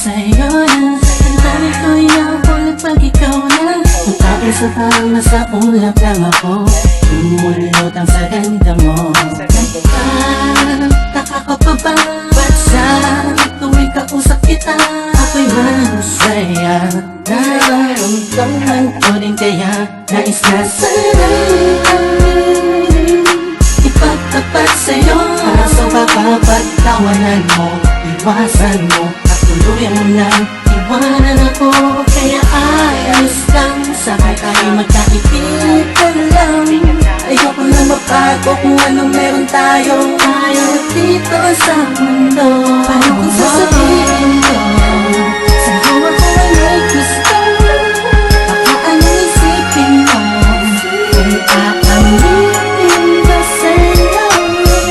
sa'yo na. Ang dami ko'y nakulit pag ikaw na. Ang kaisa parang nasa ulap lang ako. Tumulutang sa ganda mo. Taka ka pa ba? Ba't sa tuwing kausap kita ako'y masaya? Nararamdaman ko din kaya nais na sana'y ipagtapat sa'yo. Kaso baka pagtawanan mo, iwasan mo at tuluyan mo na iwanan ako. Kaya ayos lang, sakay tayo magkaibigan lang. Ayoko na mabago kung anong meron tayo dito sa mundo. Paano kung sasabihin ko sa'yo ako ay may gusto? Baka anong isipin mo kung aaminin ba sa'yo?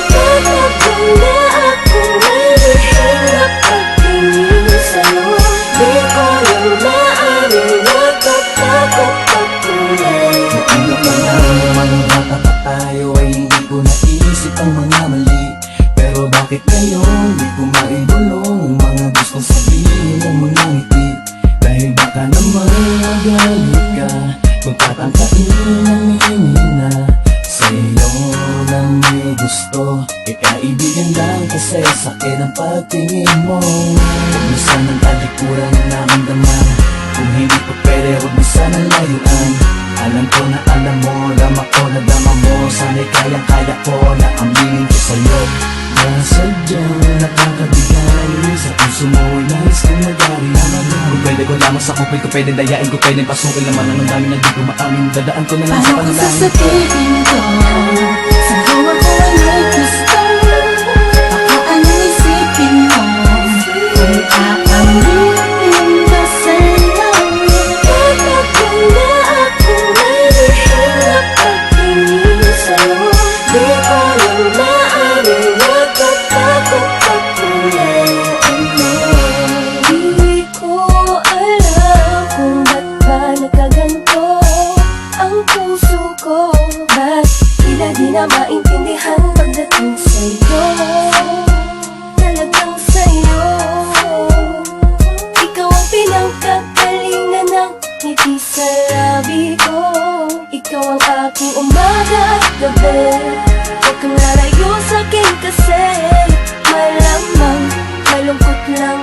Bakit kung na ako may hirap pagtingin sa'yo? Di ko lang maaaring natatakot pagkulay. Ano ka na naman bata pa tayo ay hindi ko naisip ang mga mali. Pero bakit ngayon di ko maibulong ang mga gustong sabihin ng mga ngiti? Dahil baka naman magalit ka kung tatangkain ang hihina sa'yo na may gusto. Kaibigan lang kasi sakit ang pagtingin mo. Huwag mo sanang talikuran ang naramdaman. Kung hindi pa pwede, huwag mo sanang layuan. Alam ko na alam mo, dama ko na dama mo. Sana'y kayang-kaya ko na aminin ko sa'yo. Dahil sadyang nakakabigay sa puso mo ay nais kong nagari. Kung pwede ko lamang sa kupil ko, pwede dayain ko, pwede pasukin naman ang dami na di ko maamin. Dadaan ko na lang sa Paano kung panalangin. sasabihin ko sa'yo ako ay may gusto? Baka anong isipin mo kung aaminin ba sa'yo? Bakit kung na ako may hirap pagtingin sa'yo? Di ko lang maaaring natatakot pagkulay mo. Di ko alam kung ba't ba nagkaganto ang puso ko. Ba't tila di na maintindihan pagdating sa'yo? Talagang sa'yo. Ikaw ang pinangkagalingan ng ngiti sa labi ko. Ikaw ang aking umaga at gabi. Huwag kang lalayo sa'kin kasi malamang malungkot lang